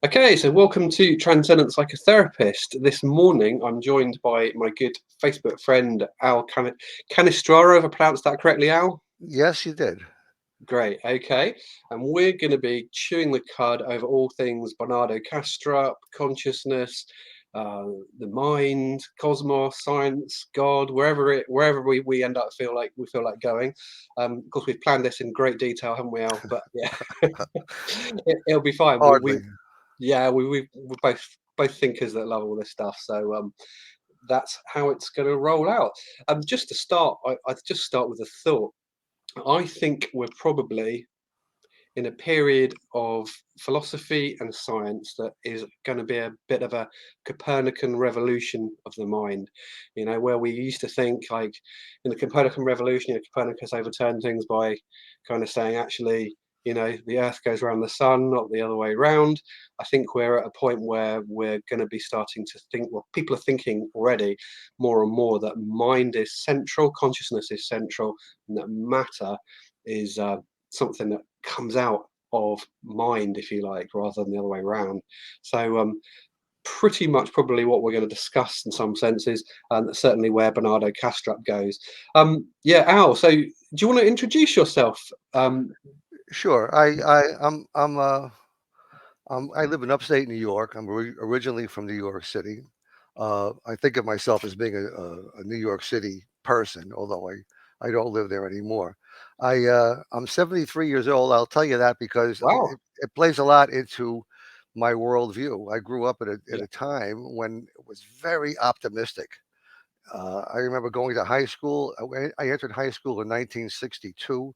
Okay, so welcome to Transcendent Psychotherapist. This morning I'm joined by my good Facebook friend Al Cannistraro, if I pronounced that correctly, Al. Yes, you did. Great, okay. And we're going to be chewing the cud over all things Bernardo Kastrup, consciousness, the mind, cosmos, science, God, wherever we end up feel like going. Of course, we've planned this in great detail, haven't we, Al? But yeah, it'll be fine. Hardly. Yeah, we're both thinkers that love all this stuff. So that's how it's going to roll out. Just to start, I'd just start with a thought. I think we're probably in a period of philosophy and science that is going to be a bit of a Copernican revolution of the mind. You know, where we used to think, like, in the Copernican revolution, Copernicus overturned things by kind of saying, actually, the Earth goes around the sun, not the other way around. I think we're at a point where we're going to be starting to think, well, people are thinking already more and more that mind is central, consciousness is central, and that matter is something that comes out of mind, if you like, rather than the other way around. So pretty much probably what we're going to discuss in some senses, and certainly where Bernardo Kastrup goes. Yeah, Al, so do you want to introduce yourself? Sure. I live in upstate New York. I'm originally from New York City. I think of myself as being a New York City person, although I don't live there anymore. I'm 73 years old. I'll tell you that because Wow. it plays a lot into my worldview. I grew up at Yeah. a time when it was very optimistic. I remember going to high school. I entered high school in 1962.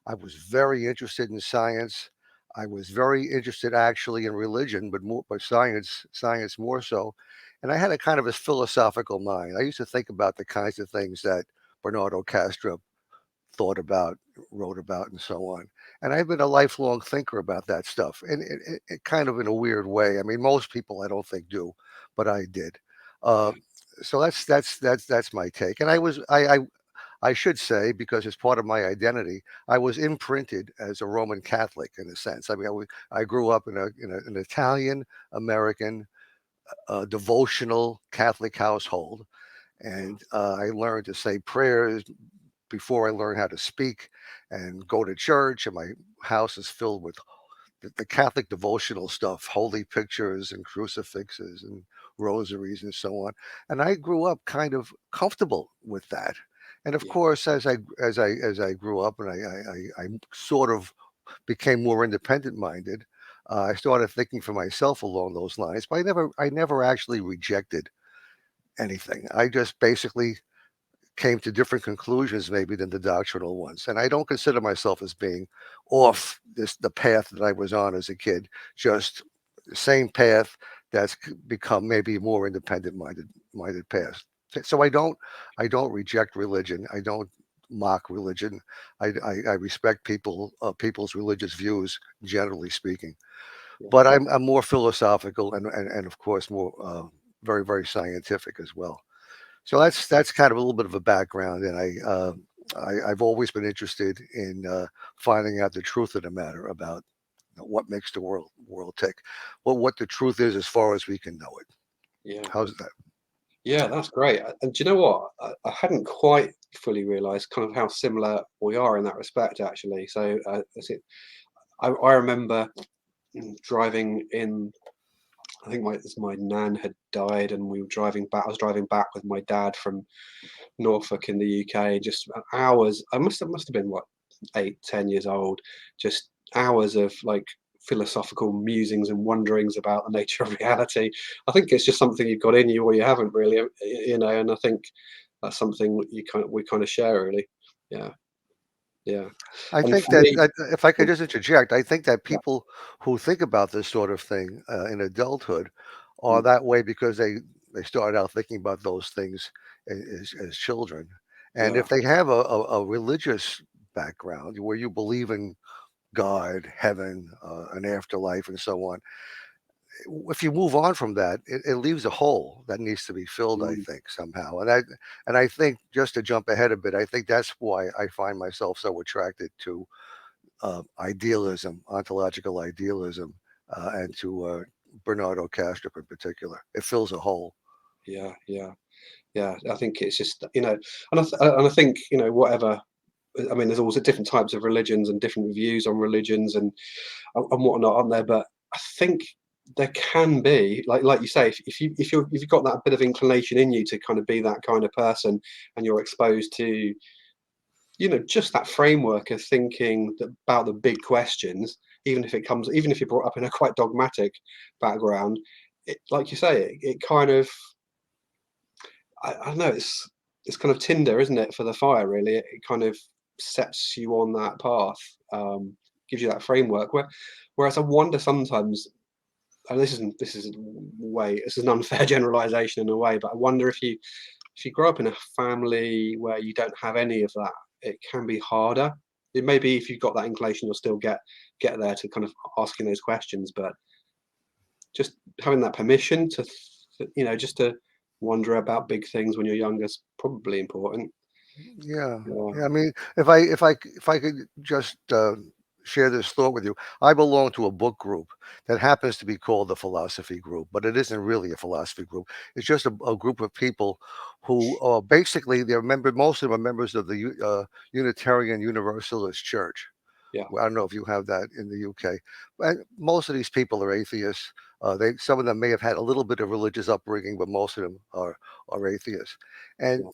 I was very interested in science. I was very interested actually in religion, but science more so. And I had a kind of a philosophical mind. I used to think about the kinds of things that Bernardo Kastrup thought about, wrote about, and so on. And I've been a lifelong thinker about that stuff, and it kind of in a weird way. I mean, most people I don't think do, but I did. Uh, so that's my take. And I should say, because it's part of my identity, I was imprinted as a Roman Catholic in a sense. I mean, I grew up in an Italian American devotional Catholic household, and I learned to say prayers before I learned how to speak and go to church. And my house is filled with the Catholic devotional stuff, holy pictures and crucifixes and rosaries and so on. And I grew up kind of comfortable with that. And of Yeah. course, as I grew up and I sort of became more independent minded, I started thinking for myself along those lines. But I never actually rejected anything. I just basically came to different conclusions maybe than the doctrinal ones. And I don't consider myself as being off the path that I was on as a kid, just the same path that's become maybe more independent minded path. So I don't reject religion. I don't mock religion. I respect people's religious views, generally speaking. Yeah. But I'm more philosophical and of course more very, very scientific as well. So that's kind of a little bit of a background, and I've always been interested in finding out the truth of the matter about what makes the world tick, what the truth is as far as we can know it. Yeah. How's that? Yeah, that's great. And do you know what? I hadn't quite fully realised kind of how similar we are in that respect, actually. So I remember driving in. I think my nan had died, and we were driving back. I was driving back with my dad from Norfolk in the UK. Just hours. I must have been what 8, 10 years old. Just hours of like philosophical musings and wonderings about the nature of reality. I think it's just something you've got in you or you haven't really, And I think that's something we kind of share really. Yeah, yeah. I And think for that, me, if I could oh, just interject, I think that yeah, people who think about this sort of thing in adulthood are mm, that way because they started out thinking about those things as children, and yeah, if they have a religious background where you believe in God, heaven, an afterlife, and so on. If you move on from that, it leaves a hole that needs to be filled, I mm, think, somehow. And I think just to jump ahead a bit, I think that's why I find myself so attracted to idealism, ontological idealism, and to Bernardo Kastrup in particular. It fills a hole. Yeah, yeah, yeah. I think it's just, and I think, whatever. I mean, there's always different types of religions and different views on religions and whatnot, aren't there? But I think there can be, like you say, if you've got that bit of inclination in you to kind of be that kind of person, and you're exposed to, just that framework of thinking about the big questions, even if you're brought up in a quite dogmatic background, like you say, it kind of, I don't know, it's kind of tinder, isn't it, for the fire, really. It kind of sets you on that path, gives you that framework. Whereas I wonder sometimes, and this is an unfair generalization in a way, but I wonder if you grow up in a family where you don't have any of that, it can be harder. It may be, if you've got that inclination, you'll still get there to kind of asking those questions, but just having that permission to, just to wonder about big things when you're younger is probably important. Yeah, Yeah, yeah. I mean, if I could just share this thought with you, I belong to a book group that happens to be called the Philosophy Group, but it isn't really a philosophy group. It's just a group of people who basically most of them are members of the Unitarian Universalist Church. yeah, Well, I don't know if you have that in the UK, and most of these people are atheists. Some of them may have had a little bit of religious upbringing, but most of them are atheists. And yeah.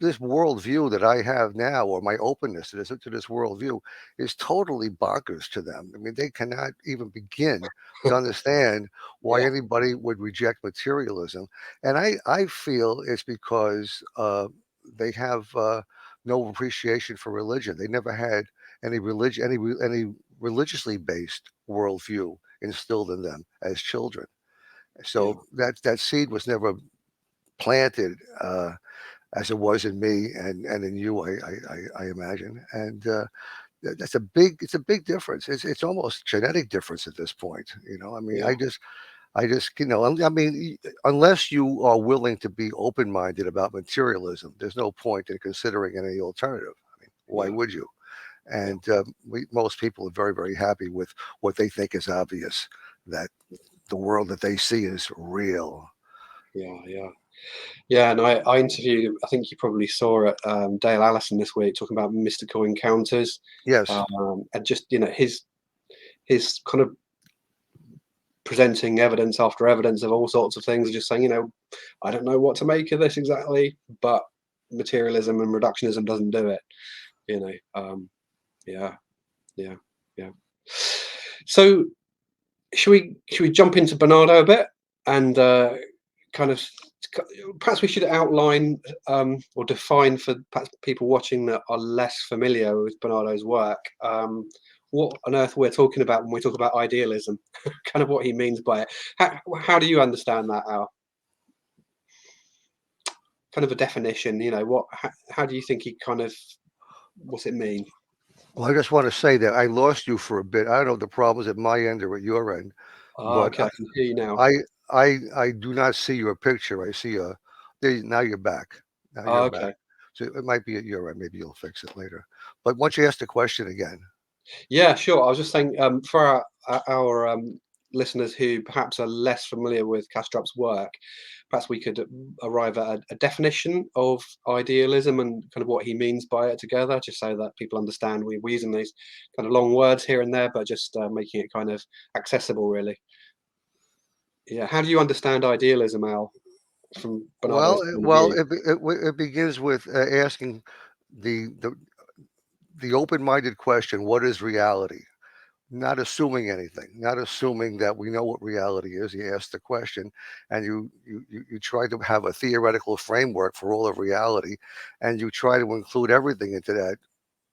this worldview that I have now, or my openness to this worldview, is totally bonkers to them. I mean, they cannot even begin to understand why Yeah, anybody would reject materialism. And I feel it's because they have no appreciation for religion. They never had any religion, any religiously based worldview instilled in them as children. yeah, So that seed was never planted as it was in me and in you, I imagine. And it's a big difference. It's almost genetic difference at this point. I mean, yeah, I just, I mean, unless you are willing to be open minded about materialism, there's no point in considering any alternative. I mean, why yeah, would you? yeah, And most people are very, very happy with what they think is obvious, that the world that they see is real. yeah, yeah. Yeah, and I interviewed, I think you probably saw it, Dale Allison this week, talking about mystical encounters, Yes. and just, his kind of presenting evidence after evidence of all sorts of things, just saying, I don't know what to make of this exactly, but materialism and reductionism doesn't do it. You know, yeah, yeah, yeah. So should we jump into Bernardo a bit and kind of perhaps we should outline or define for perhaps people watching that are less familiar with Bernardo's work, what on earth we're talking about when we talk about idealism, kind of what he means by it. How do you understand that, Al? Kind of a definition, how do you think he kind of, what's it mean? Well, I just want to say that I lost you for a bit. I don't know if the problems at my end or at your end, Ah, but okay, I can hear you now. I do not see your picture. I see now you're back. Now Ah, you're back. okay. So it might be at your end. Maybe you'll fix it later. But once you ask the question again, Yeah, sure. I was just saying, for our listeners who perhaps are less familiar with Kastrup's work, perhaps we could arrive at a definition of idealism and kind of what he means by it together, just so that people understand. We're using these kind of long words here and there, but just making it kind of accessible, really. Yeah. How do you understand idealism, Al, from Bernardo's point of well, view? it begins with asking the the the open-minded question: what is reality? Not assuming anything, not assuming that we know what reality is. You ask the question, and you try to have a theoretical framework for all of reality, and you try to include everything into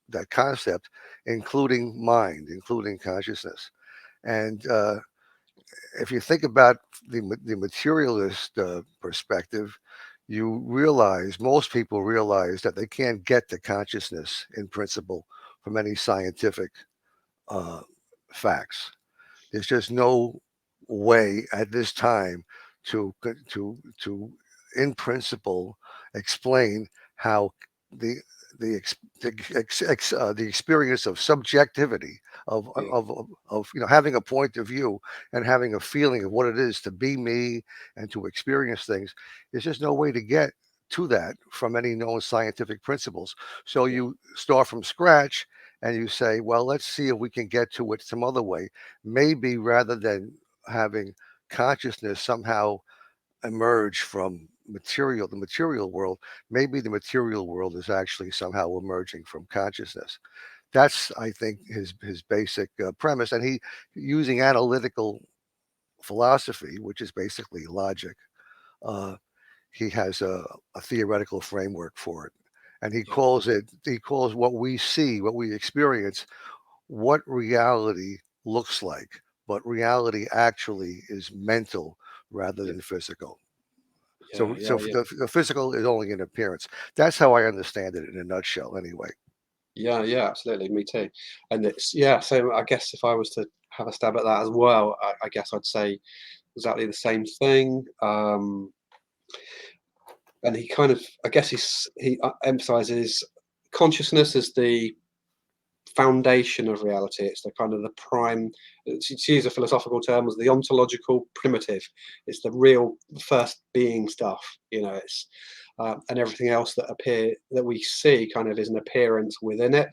that concept, including mind, including consciousness. And if you think about the materialist perspective, you realize most people realize that they can't get to consciousness in principle from any scientific uh, facts. There's just no way at this time to in principle explain how the the experience of subjectivity yeah, of having a point of view and having a feeling of what it is to be me and to experience things. There's just no way to get to that from any known scientific principles. So yeah, you start from scratch and you say, well, let's see if we can get to it some other way. Maybe rather than having consciousness somehow emerge from the material world, maybe the material world is actually somehow emerging from consciousness. That's, I think, his basic premise, and he using analytical philosophy, which is basically logic. Uh, he has a theoretical framework for it, and he yeah, calls what we see, what we experience, what reality looks like. But reality actually is mental rather yeah, than physical. yeah, So yeah, yeah. the physical is only an appearance. That's how I understand it in a nutshell, anyway. Yeah, yeah, absolutely. Me too. And it's yeah. So I guess if I was to have a stab at that as well, I guess I'd say exactly the same thing. And he kind of, I guess he emphasizes consciousness as the foundation of reality. It's the kind of the prime, to use a philosophical term, as the ontological primitive. It's the real first being stuff. It's and everything else that we see kind of is an appearance within it.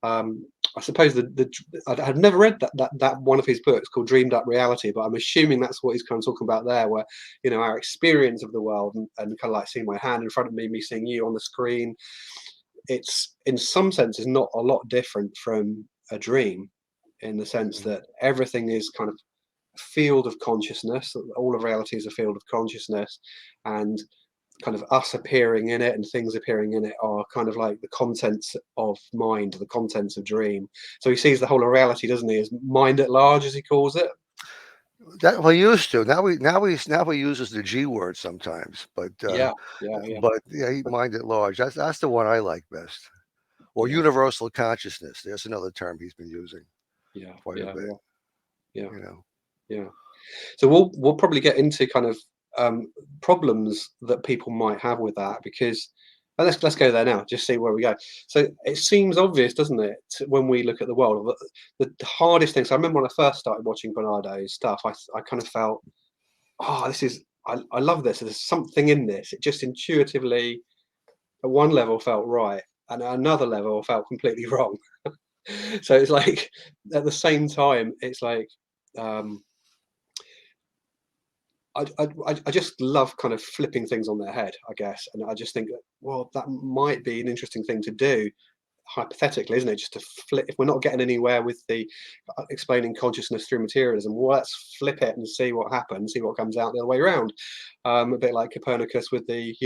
I suppose I had never read that one of his books called Dreamed Up Reality, but I'm assuming that's what he's kind of talking about there, where our experience of the world and kind of like seeing my hand in front of me seeing you on the screen, it's in some senses not a lot different from a dream, in the sense Mhm. that everything is kind of a field of consciousness. All of reality is a field of consciousness, and kind of us appearing in it and things appearing in it are kind of like the contents of mind, the contents of dream. So he sees the whole of reality, doesn't he, as mind at large, as he calls it. That we used to. Now he uses the G word sometimes, Yeah, yeah, yeah, but yeah, he mind at large. That's the one I like best. Or yeah, universal consciousness. There's another term he's been using yeah, quite a yeah, bit. yeah, yeah, You know. yeah. So we'll probably get into kind of problems that people might have with that, because let's go there now. Just see where we go. So it seems obvious, doesn't it, when we look at the world? The hardest thing. So I remember when I first started watching Bernardo's stuff, I kind of felt, oh, this is I love this. There's something in this. It just intuitively, at one level, felt right, and at another level, felt completely wrong. So it's like at the same time, it's like. Um, I just love kind of flipping things on their head, I guess, and I just think that, well, that might be an interesting thing to do, hypothetically, isn't it? Just to flip, if we're not getting anywhere with the explaining consciousness through materialism, well, let's flip it and see what happens, see what comes out the other way around. A bit like Copernicus with the,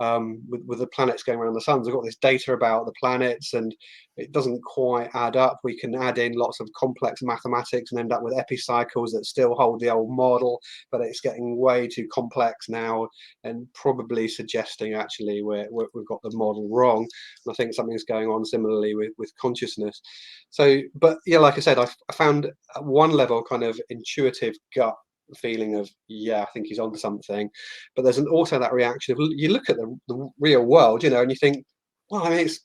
with the planets going around the suns. I've got this data about the planets, and it doesn't quite add up. We can add in lots of complex mathematics and end up with epicycles that still hold the old model, but it's getting way too complex now, and probably suggesting actually we've got the model wrong. And I think something's going on similarly with consciousness. So, but yeah, like I said, I found at one level kind of intuitive gut feeling of, yeah, I think he's onto something. But there's also that reaction of, you look at the real world, and you think, well, I mean, it's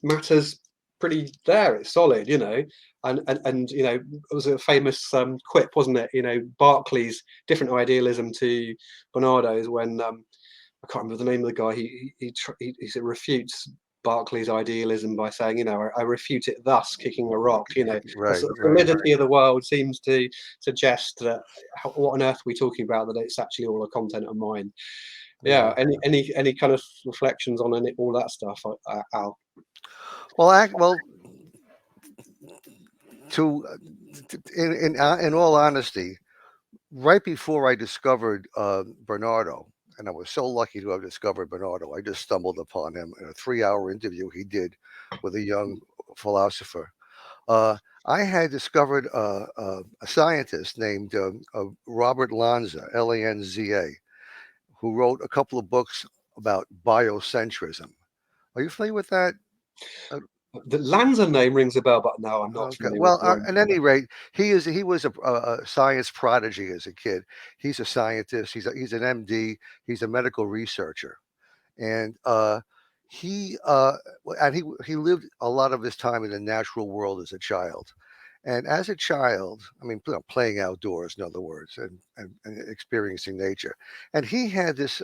matters pretty there, it's solid, and it was a famous quip, wasn't it? Berkeley's different idealism to Bernardo's, when I can't remember the name of the guy. He refutes Berkeley's idealism by saying, I refute it thus, kicking a rock. The Right, sort of right. solidity of the world seems to suggest that, what on earth are we talking about? That it's actually all a content of mind. Yeah. Yeah. Any kind of reflections on all that stuff, Al? Well, to in all honesty, right before I discovered Bernardo, and I was so lucky to have discovered Bernardo, I just stumbled upon him in a 3-hour interview he did with a young philosopher. Uh, I had discovered a scientist named Robert Lanza, Lanza, who wrote a couple of books about biocentrism. Are you familiar with that? Uh, The Lanza name rings a bell, but no, I'm not Okay. familiar with Well, at any rate, he was a science prodigy as a kid. He's a scientist. He's an MD. He's a medical researcher, and he and he lived a lot of his time in the natural world as a child. And as a child, I mean, playing outdoors, in other words, and experiencing nature. And he had this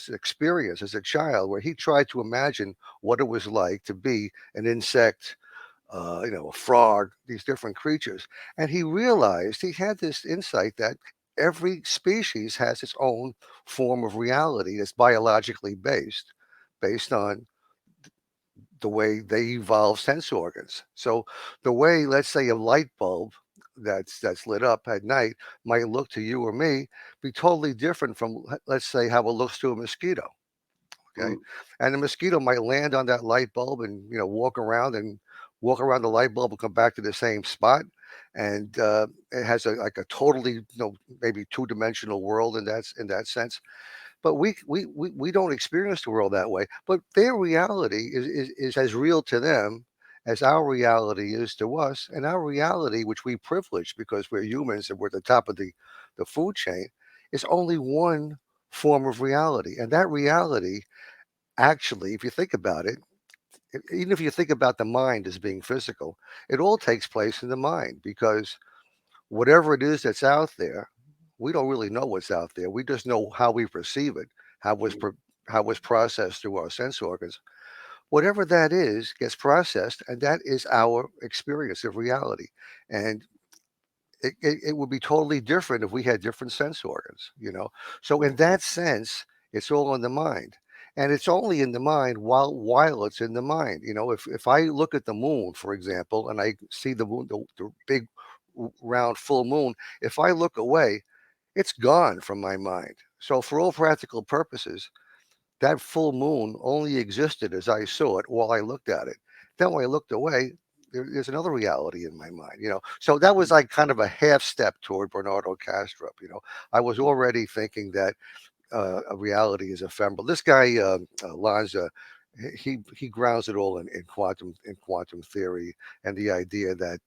experience as a child where he tried to imagine what it was like to be an insect, a frog, these different creatures. And he realized, he had this insight that every species has its own form of reality that's biologically based on the way they evolve sense organs. So the way, let's say, a light bulb that's lit up at night might look to you or me be totally different from, let's say, how it looks to a mosquito. Okay, Mm, and the mosquito might land on that light bulb and walk around the light bulb and come back to the same spot. And it has like a totally, maybe two-dimensional world in that sense. But we don't experience the world that way. But their reality is as real to them as our reality is to us. And our reality, which we privilege because we're humans and we're at the top of the food chain, is only one form of reality. And that reality, actually, if you think about it, even if you think about the mind as being physical, it all takes place in the mind, because whatever it is that's out there, we don't really know what's out there. We just know how we perceive it, how it was mm, how it was processed through our sense organs. Whatever that is gets processed, and that is our experience of reality. And it would be totally different if we had different sense organs, So yeah. in that sense, it's all in the mind. And it's only in the mind while it's in the mind. If I look at the moon, for example, and I see the moon, the big round full moon, if I look away, it's gone from my mind. So for all practical purposes, that full moon only existed as I saw it while I looked at it. Then when I looked away, there's another reality in my mind. So that was like kind of a half step toward Bernardo Kastrup. I was already thinking that a reality is ephemeral. This guy Lanza, he grounds it all in quantum theory, and the idea that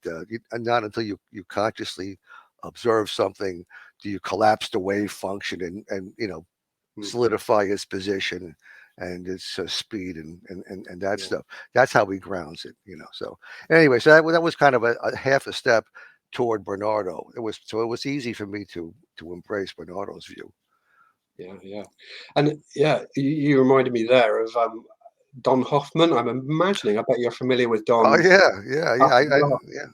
not until you consciously observe something do you collapse the wave function and Mm, solidify its position and its speed and that yeah. stuff. That's how he grounds it. So anyway, so that was kind of a half a step toward Bernardo. It was easy for me to embrace Bernardo's view. Yeah, yeah, and yeah, you reminded me there of Don Hoffman. I'm imagining. I bet you're familiar with Oh Don's yeah, yeah, yeah. stuff as well. Yeah,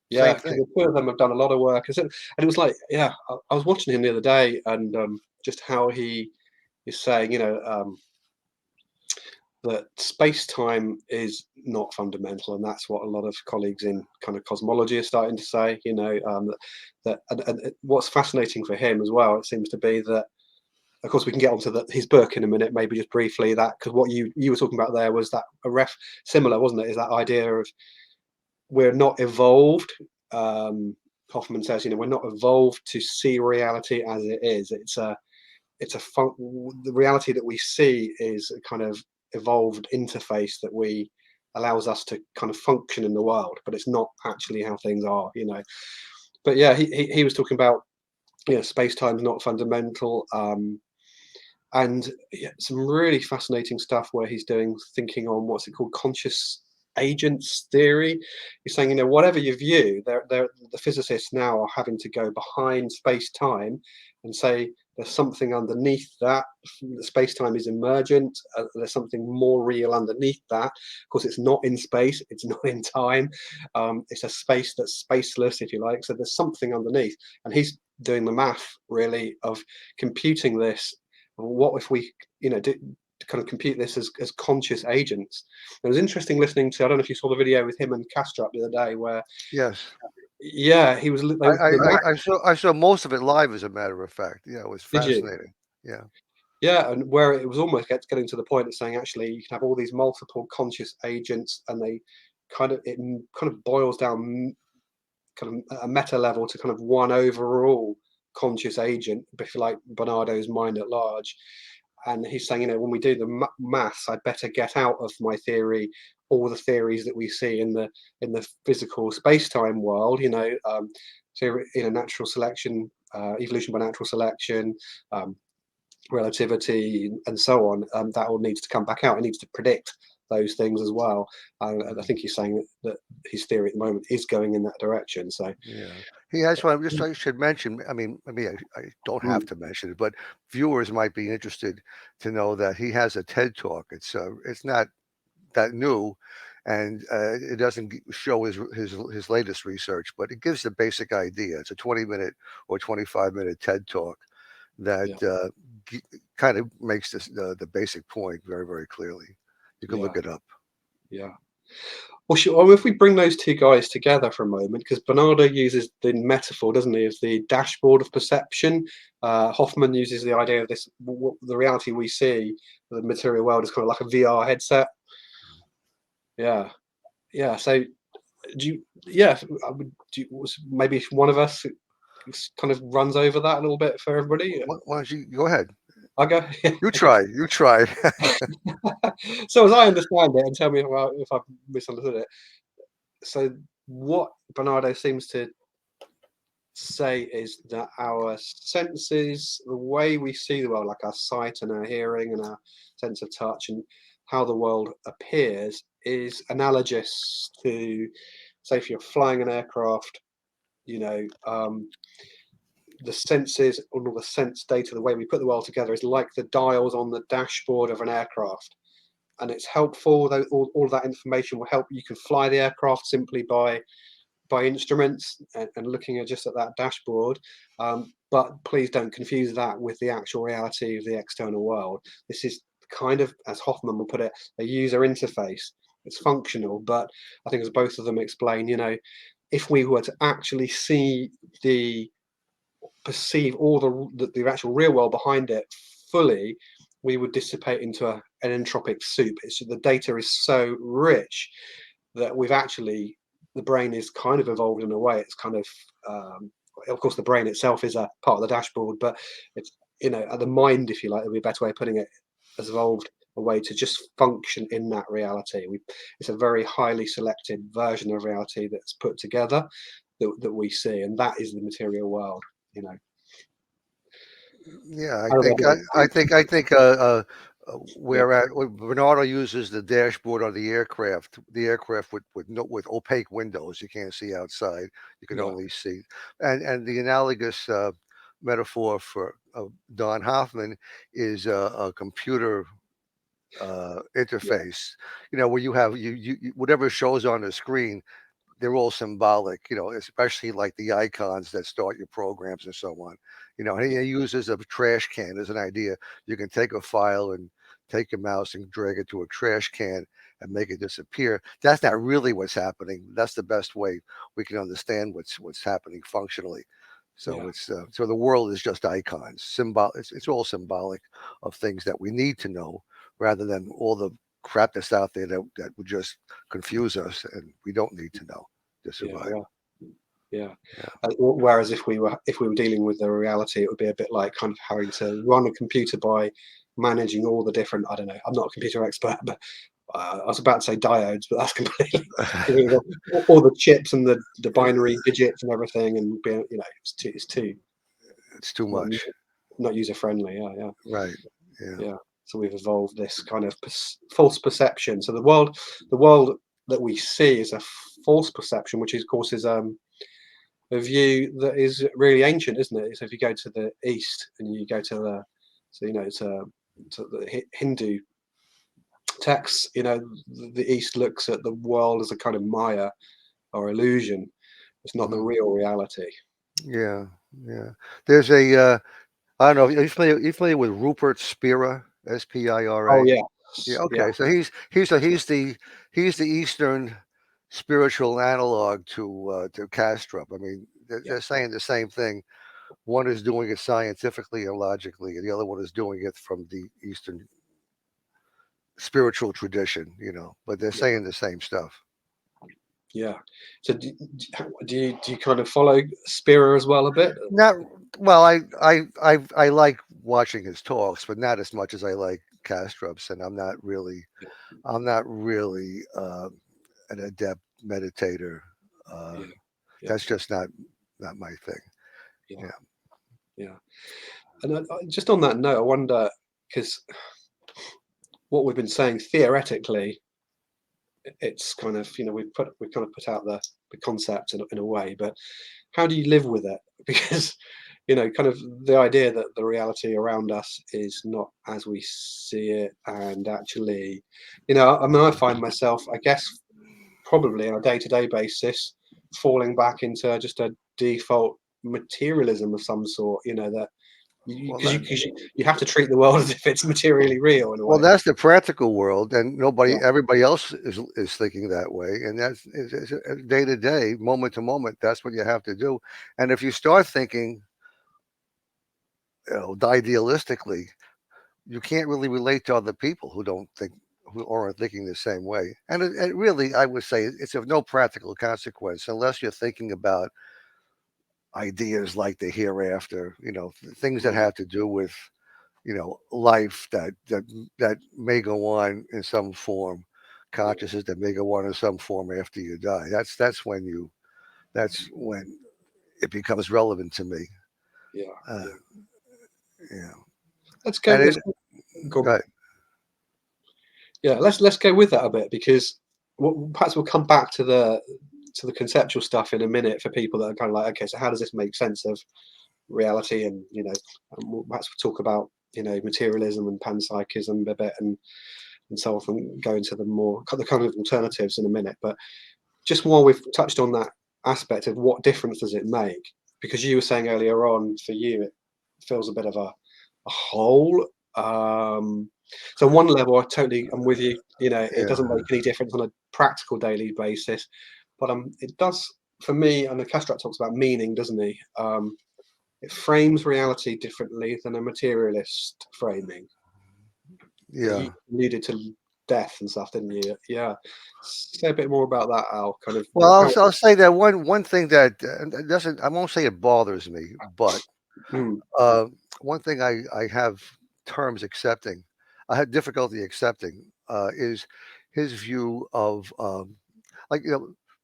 Yeah, same because thing. the two of them have done a lot of work, and it was like, yeah, I was watching him the other day, and just how he is saying, that space time is not fundamental, and that's what a lot of colleagues in kind of cosmology are starting to say. And what's fascinating for him as well, it seems to be that, of course, we can get onto his book in a minute, maybe just briefly, that because what you were talking about there was that a ref similar, wasn't it? Is that idea of we're not evolved. Hoffman says, we're not evolved to see reality as it is. The reality that we see is a kind of evolved interface that we allows us to kind of function in the world, but it's not actually how things are. But yeah, he was talking about, space time is not fundamental. And yeah, some really fascinating stuff where he's doing thinking on what's it called, conscious agents theory. He's saying, whatever you view, the physicists now are having to go behind space time and say there's something underneath that. Space time is emergent. There's something more real underneath that. Of course, it's not in space. It's not in time. It's a space that's spaceless, if you like. So there's something underneath, and he's doing the math really of computing this. What if we, kind of compute this as conscious agents? It was interesting listening to. I don't know if you saw the video with him and Kastrup the other day, where Yes, yeah, he was. The math, I saw most of it live, as a matter of fact. Yeah, it was did you? fascinating. Yeah. Yeah, and where it was almost getting to the point of saying actually you can have all these multiple conscious agents, and they kind of boils down kind of at a meta level to kind of one overall conscious agent, if you like, Bernardo's mind at large. And he's saying, when we do the maths, I'd better get out of my theory all the theories that we see in the physical space-time world. So natural selection, evolution by natural selection, um, relativity, and so on, that all needs to come back out. It needs to predict those things as well. And I think he's saying that his theory at the moment is going in that direction. So Yeah. He has one. Just I should mention. I mean, I don't have to mention it, but viewers might be interested to know that he has a TED talk. It's not that new, and it doesn't show his latest research, but it gives the basic idea. It's a 20-minute or 25-minute TED talk that kind of makes the basic point very, very clearly. You can look it up. Yeah. Well, if we bring those two guys together for a moment, because Bernardo uses the metaphor, doesn't he, of the dashboard of perception. Hoffman uses the idea of this, the reality we see, the material world, is kind of like a VR headset. Yeah. Yeah. So maybe if one of us kind of runs over that a little bit for everybody. Why don't you go ahead? I'll go. You try. You try. So as I understand it, and tell me if I've misunderstood it. So what Bernardo seems to say is that our senses, the way we see the world, like our sight and our hearing and our sense of touch and how the world appears, is analogous to, say, if you're flying an aircraft, the senses, all the sense data, the way we put the world together is like the dials on the dashboard of an aircraft. And it's helpful, though all of that information will help. You can fly the aircraft simply by instruments and looking at just at that dashboard. But please don't confuse that with the actual reality of the external world. This is kind of, as Hoffman will put it, a user interface. It's functional, but I think as both of them explain, if we were to actually perceive all the actual real world behind it fully, we would dissipate into an entropic soup. The data is so rich that the brain is kind of evolved in a way. It's kind of course, the brain itself is a part of the dashboard, but it's, the mind, if you like, would be a better way of putting it, has evolved a way to just function in that reality. It's a very highly selected version of reality that's put together that we see, and that is the material world. Yeah, I think where Bernardo uses the dashboard on the aircraft with opaque windows, you can't see outside. You can only see, and the analogous metaphor for Don Hoffman is a computer interface. Where you have you whatever shows on the screen, they're all symbolic, especially like the icons that start your programs and so on. He uses a trash can as an idea. You can take a file and take your mouse and drag it to a trash can and make it disappear. That's not really what's happening. That's the best way we can understand what's happening functionally. So so the world is just icons. It's all symbolic of things that we need to know, rather than all the crap that's out there that would just confuse us, and we don't need to know to survive. Whereas if we were dealing with the reality, it would be a bit like kind of having to run a computer by managing all the different, I don't know, I'm not a computer expert, but I was about to say diodes, but that's completely all the chips and the binary digits and everything, and it's too much, not user friendly. Right. So we've evolved this kind of false perception. So the world that we see is a false perception, which of course is a view that is really ancient, isn't it? So if you go to the east and you go to the Hindu texts, the east looks at the world as a kind of maya or illusion. It's not the real reality. Yeah. There's a I don't know. Are you familiar with Rupert Spira? Spira. Oh yeah. Yeah. Okay. So he's the Eastern spiritual analog to Kastrup. I mean, they're saying the same thing. One is doing it scientifically and logically, and the other one is doing it from the Eastern spiritual tradition. But they're saying the same stuff. Yeah. So do you kind of follow Spira as well a bit? Not well. I like watching his talks, but not as much as I like Kastrup's, and I'm not really an adept meditator. That's just not my thing. Yeah. And just on that note, I wonder, because what we've been saying theoretically, it's kind of, we've kind of put out the concept in a way, but how do you live with it? Because kind of the idea that the reality around us is not as we see it, and actually, I mean, I find myself, I guess, probably on a day-to-day basis, falling back into just a default materialism of some sort. That because you have to treat the world as if it's materially real in a Well, way. that's the practical world, and Yeah, everybody else is thinking that way, and that's day to day, moment to moment. That's what you have to do. And if you start thinking, idealistically, you can't really relate to other people who aren't thinking the same way. And it really, I would say, it's of no practical consequence unless you're thinking about ideas like the hereafter. Things that mm, have to do with life that may go on in some form, yeah, consciousness that may go on in some form after you die. That's when it becomes relevant to me. yeah, Uh, yeah. yeah, Let's go. and Let's it. go. Right. Yeah, let's go with that a bit, because perhaps we'll come back to the conceptual stuff in a minute for people that are kind of like, okay, so how does this make sense of reality? And perhaps we'll talk about materialism and panpsychism a bit, and so on, and go into the kind of alternatives in a minute. But just while we've touched on that aspect of what difference does it make, because you were saying earlier on, for you it feels a bit of a whole. So on one level, I'm with you. It Yeah. doesn't make any difference on a practical daily basis, but it does for me. And the Kastrup talks about meaning, doesn't he? It frames reality differently than a materialist framing. You Yeah. alluded to death and stuff, didn't you? Yeah. Say a bit more about that, Al. Kind of Well, how. I'll say that one thing that doesn't. I won't say it bothers me, but Mm, uh, one thing I have terms accepting, I had difficulty accepting, is his view of like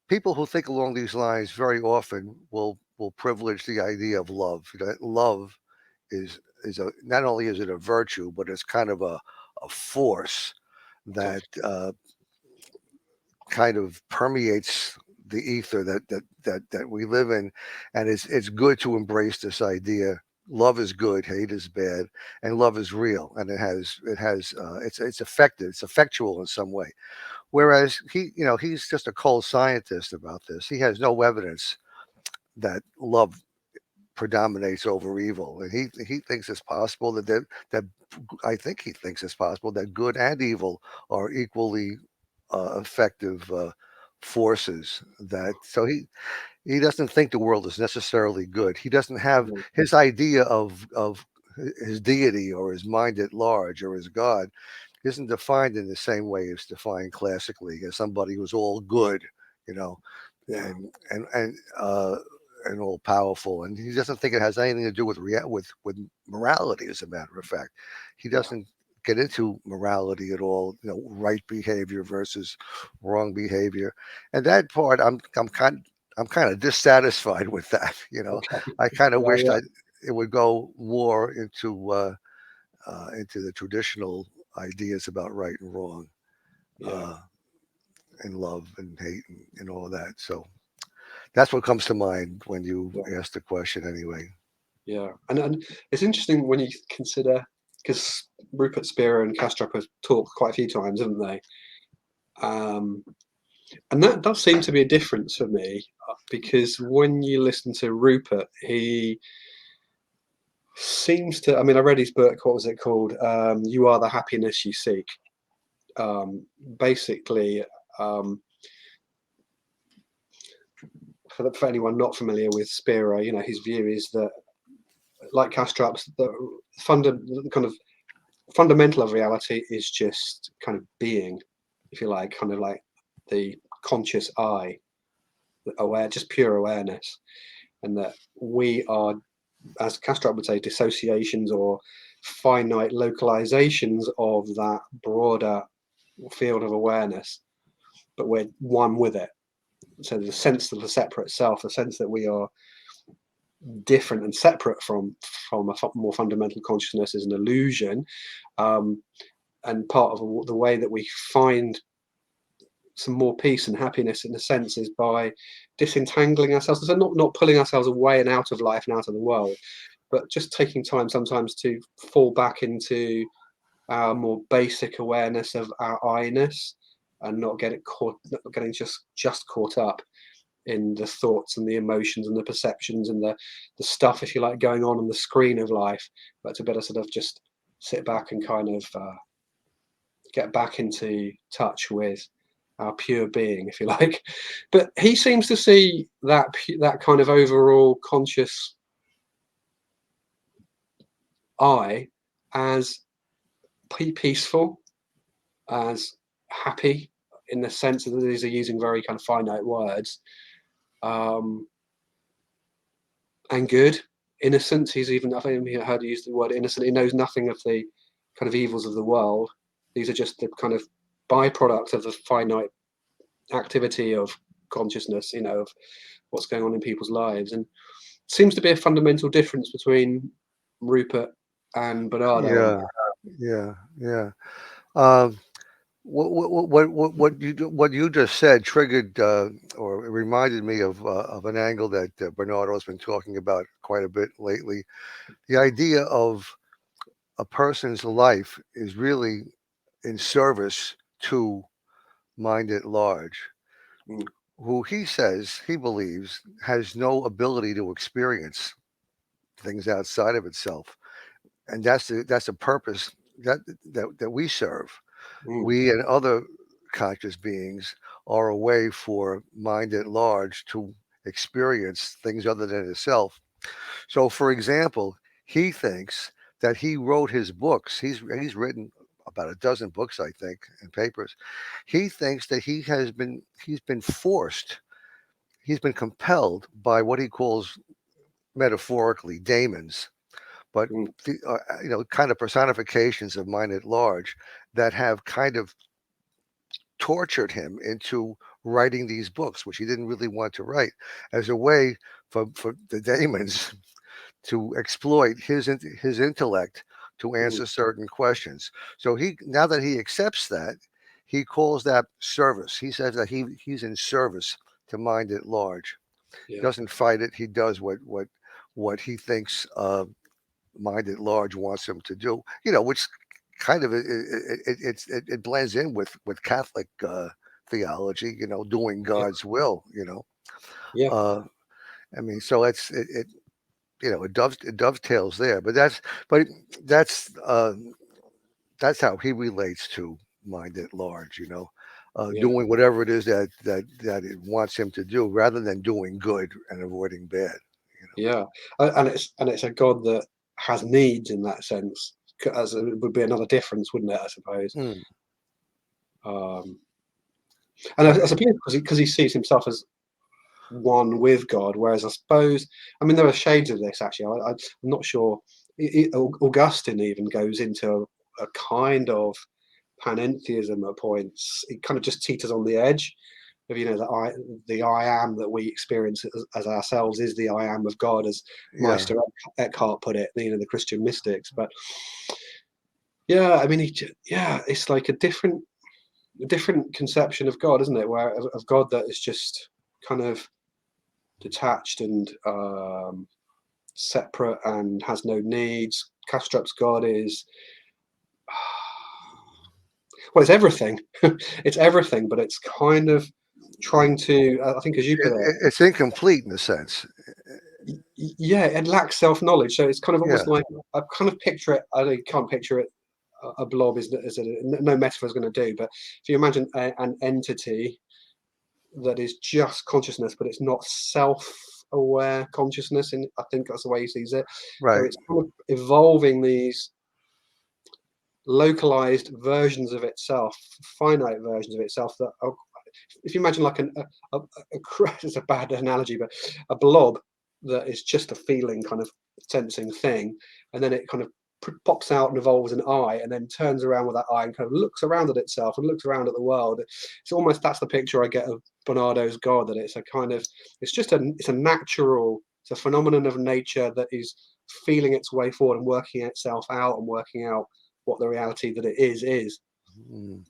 people who think along these lines very often will privilege the idea of love. Love is a not only is it a virtue, but it's kind of a force okay. that kind of permeates the ether that we live in, and it's good to embrace this idea. Love is good, hate is bad, and love is real, and it's effective, it's effectual in some way. Whereas he's just a cold scientist about this. He has no evidence that love predominates over evil, and he thinks it's possible that I think he thinks it's possible that good and evil are equally effective forces. That so he doesn't think the world is necessarily good. He doesn't have Mm, his idea of his deity or his mind at large or his God isn't defined in the same way as defined classically as somebody who's all good, you know, yeah. and and and uh, and all powerful. And he doesn't think it has anything to do with with morality. As a matter of fact, he Yeah. doesn't get into morality at all. Right behavior versus wrong behavior, and that part I'm kind of dissatisfied with that. Okay. I kind of Yeah. wished Yeah. it would go more into the traditional ideas about right and wrong, Yeah. uh, and love and hate and all that. So that's what comes to mind when you Yeah. ask the question, anyway. Yeah. And it's interesting when you consider, because Rupert Spira and Kastrup have talked quite a few times, haven't they? Um, and that does seem to be a difference for me, because when you listen to Rupert, he seems to. I mean, I read his book. What was it called? You Are the Happiness You Seek. Basically, um, for anyone not familiar with Spira, his view is that, like Kastrup's, the kind of fundamental of reality is just kind of being, if you like, kind of like the conscious I, just pure awareness, and that we are, as Kastrup would say, dissociations or finite localizations of that broader field of awareness, but we're one with it. So the sense of a separate self, the sense that we are different and separate from a more fundamental consciousness is an illusion, and part of the way that we find some more peace and happiness in a sense is by disentangling ourselves. So not pulling ourselves away and out of life and out of the world, but just taking time sometimes to fall back into our more basic awareness of our I-ness, and not getting just caught up in the thoughts and the emotions and the perceptions and the stuff, if you like, going on the screen of life, but to better sort of just sit back and kind of get back into touch with our pure being, if you like. But he seems to see that kind of overall conscious I as peaceful, as happy, in the sense that these are using very kind of finite words, and good, innocent. He's even, I think I heard you use the word innocent. He knows nothing of the kind of evils of the world. These are just the kind of byproduct of the finite activity of consciousness, of what's going on in people's lives. And seems to be a fundamental difference between Rupert and Bernardo. Yeah, yeah. Um, what you just said triggered or it reminded me of an angle that Bernardo's been talking about quite a bit lately. The idea of a person's life is really in service to mind at large, Mm. who he says he believes has no ability to experience things outside of itself, and that's the purpose that we serve. Mm. We and other conscious beings are a way for mind at large to experience things other than itself. So, for example, he thinks that he wrote his books. He's written about a dozen books, I think, and papers. He thinks that he's been forced, he's been compelled by what he calls metaphorically daemons, but Mm. kind of personifications of mind at large that have kind of tortured him into writing these books, which he didn't really want to write, as a way for the daemons to exploit his intellect to Mm. answer certain questions. So now that he accepts that, he calls that service. He says that he's in service to mind at large. He Yeah. doesn't fight it. He does what he thinks mind at large wants him to do. Which kind of it blends in with Catholic theology. Doing Yeah. God's will. Yeah. Uh, I mean, so it dovetails there, but that's that's how he relates to mind at large. Yeah. Doing whatever it is that it wants him to do, rather than doing good and avoiding bad. Yeah. And it's a God that has needs in that sense, as it would be another difference, wouldn't it? I suppose. Mm, Um, and I right. suppose because he sees himself as one with God, whereas I suppose, I mean, there are shades of this actually. I'm not sure. Augustine even goes into a kind of panentheism at points. It kind of just teeters on the edge of, the I am that we experience as ourselves is the I am of God, as Yeah. Meister Eckhart put it. The Christian mystics. But yeah, I mean, yeah, it's like a different conception of God, isn't it? Where of God that is just kind of detached and separate and has no needs. Kastrup's God is, well, it's everything. It's everything, but it's kind of trying to, I think, as you put it, It's incomplete in a sense. yeah, it lacks self-knowledge. So it's kind of Yeah. almost like I kind of picture it. I can't picture it. A blob no metaphor is going to do. But if you imagine an entity that is just consciousness, but it's not self-aware consciousness, and I think that's the way he sees it. So Right. it's kind of evolving these localized versions of itself, finite versions of itself that are, if you imagine like it's a bad analogy, but a blob that is just a feeling kind of sensing thing, and then it kind of pops out and evolves an eye, and then turns around with that eye and kind of looks around at itself and looks around at the world. It's almost, that's the picture I get of Bernardo's God, that it's a kind of, it's a natural It's a phenomenon of nature that is feeling its way forward and working itself out and working out what the reality that it is. Mm.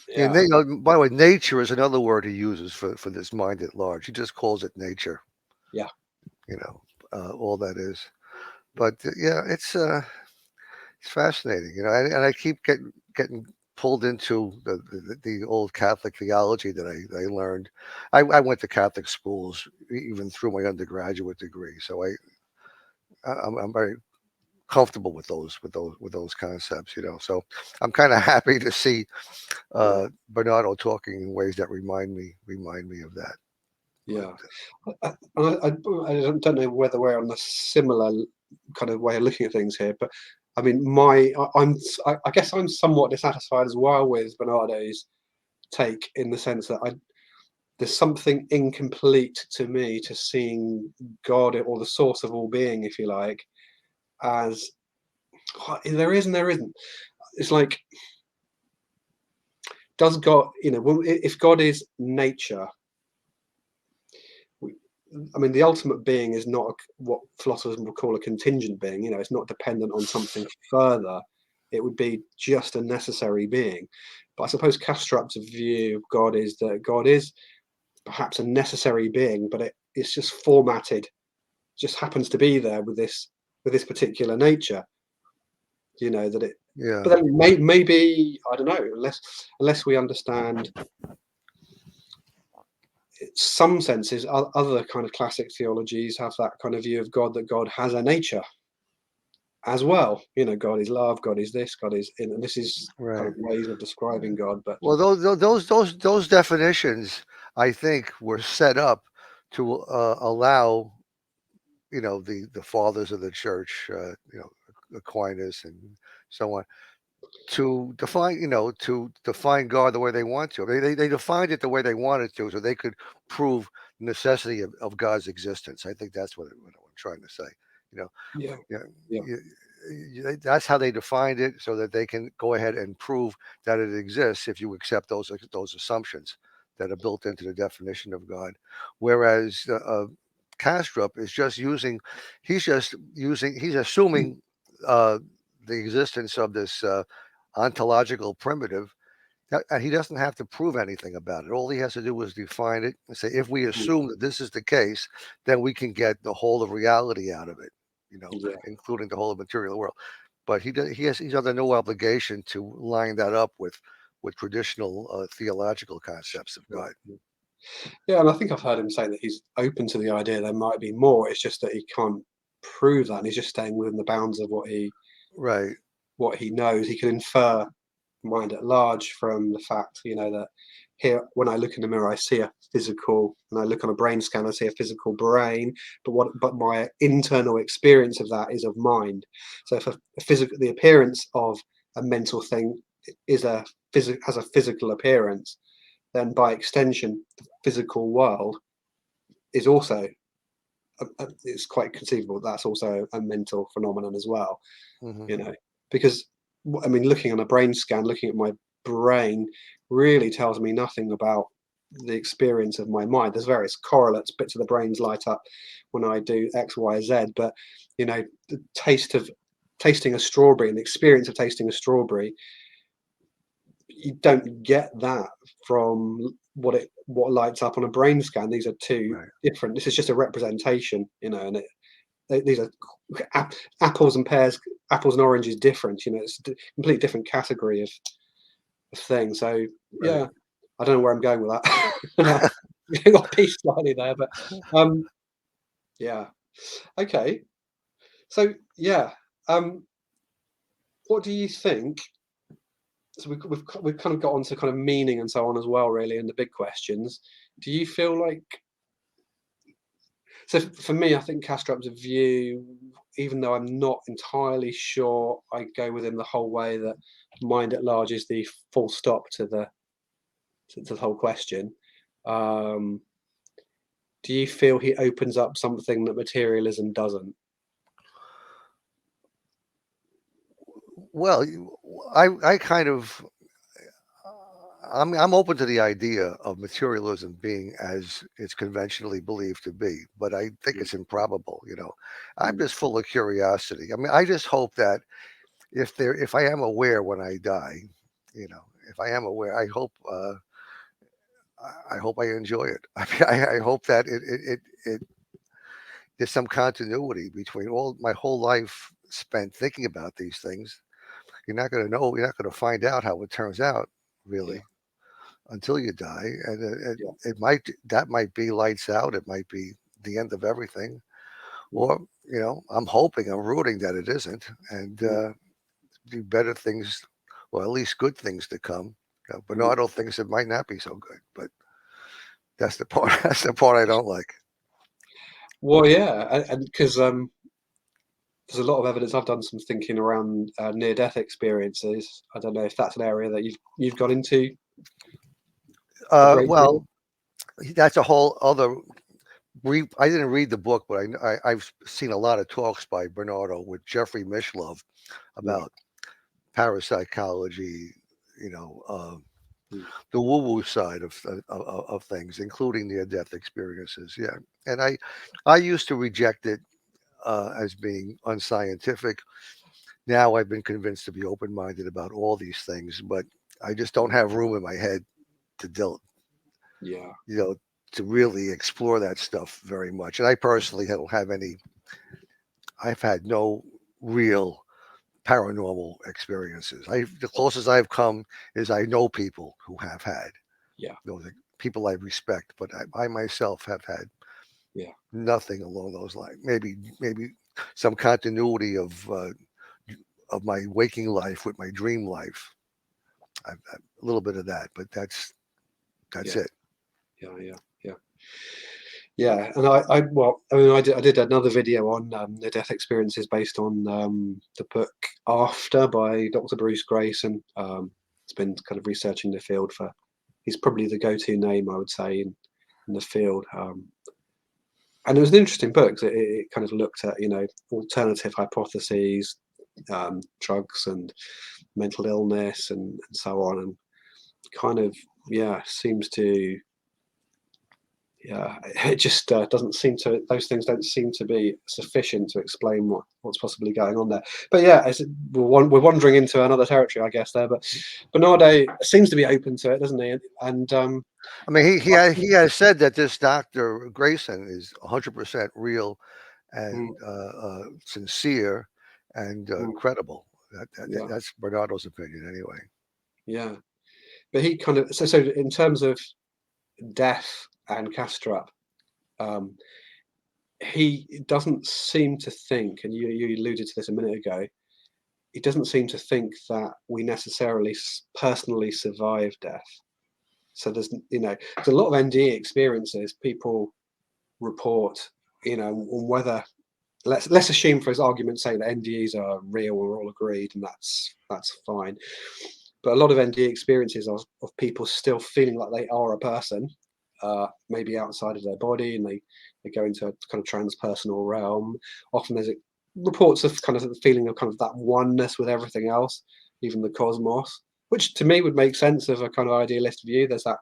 Yeah. Yeah. By the way, nature is another word he uses for this mind at large. He just calls it nature. Yeah. All that is. But yeah, it's fascinating, and I keep getting pulled into the old Catholic theology that I learned. I went to Catholic schools even through my undergraduate degree, so I'm very comfortable with those concepts, So I'm kind of happy to see Bernardo talking in ways that remind me of that. Yeah. I don't know whether we're on a similar kind of way of looking at things here, but I mean, I guess I'm somewhat dissatisfied as well with Bernardo's take, in the sense that there's something incomplete to me to seeing God, or the source of all being, if you like, as there is and there isn't. It's like, does God, if God is nature, I mean, the ultimate being is not what philosophers would call a contingent being. It's not dependent on something further. It would be just a necessary being. But I suppose Kastrup's view of God is that God is perhaps a necessary being, but it's just formatted, just happens to be there with this particular nature. That it. Yeah. But then maybe, I don't know, unless we understand some senses, other kind of classic theologies have that kind of view of God, that God has a nature as well. God is love, God is this, God is, and this is kind Right. of ways of describing God. But Well, those definitions, I think, were set up to allow the fathers of the church, Aquinas and so on, to define God the way they want to. They defined it the way they wanted to, so they could prove necessity of God's existence. I think that's what I'm trying to say. yeah, Yeah, yeah, that's how they defined it, so that they can go ahead and prove that it exists if you accept those assumptions that are built into the definition of God. Whereas Kastrup is he's assuming the existence of this ontological primitive. And he doesn't have to prove anything about it. All he has to do is define it and say, if we assume that this is the case, then we can get the whole of reality out of it, yeah, including the whole of material world. But he's under no obligation to line that up with traditional theological concepts of God. yeah. And I think I've heard him say that he's open to the idea there might be more. It's just that he can't prove that, and he's just staying within the bounds of Right. what he knows. He can infer mind at large from the fact, that here, when I look in the mirror, I see a physical, and I look on a brain scan, I see a physical brain, but my internal experience of that is of mind. So if the appearance of a mental thing has a physical appearance, then by extension, the physical world is also, it's quite conceivable that's also a mental phenomenon as well. Hmm. Because, I mean, looking on a brain scan, looking at my brain really tells me nothing about the experience of my mind. There's various correlates, bits of the brains light up when I do X, Y, Z, but the tasting a strawberry and the experience of tasting a strawberry, you don't get that from what lights up on a brain scan. These are two Right. different. This is just a representation, and these are apples and pears, apples and oranges different. It's a completely different category of thing. So Right. yeah, I don't know where I'm going with that. I got piece slightly there, but yeah. Okay. So yeah, what do you think? So we've kind of got onto kind of meaning and so on as well, really, and the big questions. Do you feel like, so for me, I think Kastrup's view, even though I'm not entirely sure I go with him the whole way, that mind at large is the full stop to the whole question. Um, do you feel he opens up something that materialism doesn't? Well, I kind of I'm open to the idea of materialism being as it's conventionally believed to be, but I think Mm, it's improbable. I'm mm, just full of curiosity. I mean, I just hope that if I am aware when I die, if I am aware, I hope I enjoy it. I mean, I hope that it there's some continuity between all my whole life spent thinking about these things. You're not going to know. You're not going to find out how it turns out, yeah, really, until you die. And yeah, that might be lights out. It might be the end of everything. mm, Or I'm hoping, I'm rooting that it isn't, and mm, do better things, or at least good things to come. mm. Bernardo thinks it might not be so good, but that's the part. That's the part I don't like. Well, yeah, and because there's a lot of evidence. I've done some thinking around near-death experiences. I don't know if that's an area that you've gone into a great deal. Well, that's a whole other. I didn't read the book, but I've seen a lot of talks by Bernardo with Jeffrey Mishlove Yeah, about parapsychology. You know, uh, mm, the woo-woo side of things, including near-death experiences. Yeah, and I used to reject it as being unscientific. Now I've been convinced to be open-minded about all these things, but I just don't mm, have room in my head to deal, yeah, you know, to really explore that stuff very much. And I personally don't have any. I've had no real paranormal experiences. The closest I've come is I know people who have had. yeah, The people I respect, but I myself have had yeah, nothing along those lines. Maybe some continuity of my waking life with my dream life. A little bit of that, but that's yeah, it. yeah, yeah, yeah. Yeah, and well, I mean, I did another video on near-death experiences based on the book After by Dr. Bruce Greyson. He's been kind of researching the field for. He's probably the go-to name, I would say, in the field. And it was an interesting book 'cause it kind of looked at alternative hypotheses, drugs and mental illness and so on, and kind of seems to it just doesn't seem to those things don't seem to be sufficient to explain what's possibly going on there. But yeah, we're wandering into another territory, I guess there. But Bernardo seems to be open to it, doesn't he? And I mean, I he think, has said that this Doctor Grayson is 100% real and mm, sincere and mm, credible. yeah, That's Bernardo's opinion, anyway. yeah. But he kind of so in terms of death and Kastrup, um, he doesn't seem to think, and you alluded to this a minute ago. He doesn't seem to think that we necessarily personally survive death. So there's a lot of NDE experiences people report, on whether let's assume for his argument's sake that NDEs are real, we're all agreed, and that's fine. But a lot of NDE experiences of people still feeling like they are a person, maybe outside of their body, and they go into a kind of transpersonal realm. Often there's reports of kind of the feeling of kind of that oneness with everything else, even the cosmos, which to me would make sense of a kind of idealist view. There's that,